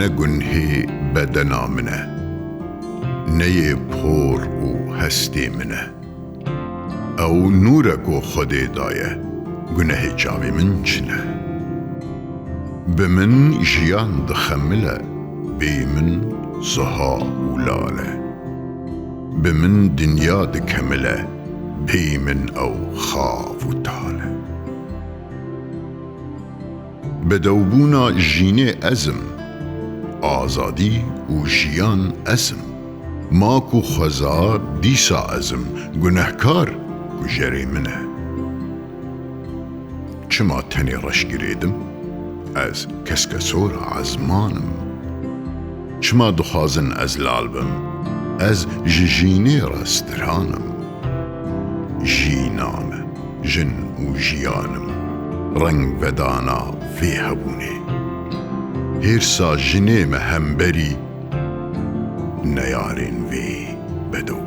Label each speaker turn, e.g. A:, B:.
A: نگنهی بدنا منه، نی پور و هستی منه. او نورکو خودی دایه گناه جاوی من چنه. بمن جیان دخمله بی من زها و لاله. بمن دنیا دکمله بی من او خاف و تاله. بدوبونا جینه ازم، آزادی و جیان ازم. ماکو خزا دیسا ازم، گناهکار گجری منه. چما تنی رش گریدم، از کسکسور عزمانم. چما دخوازن از لالبم، از جینه راسترانم. جینام جن و جیانم، رنگ و دانا فی هبونه. هرسا جنه مهمبری، نیارین وی بدو.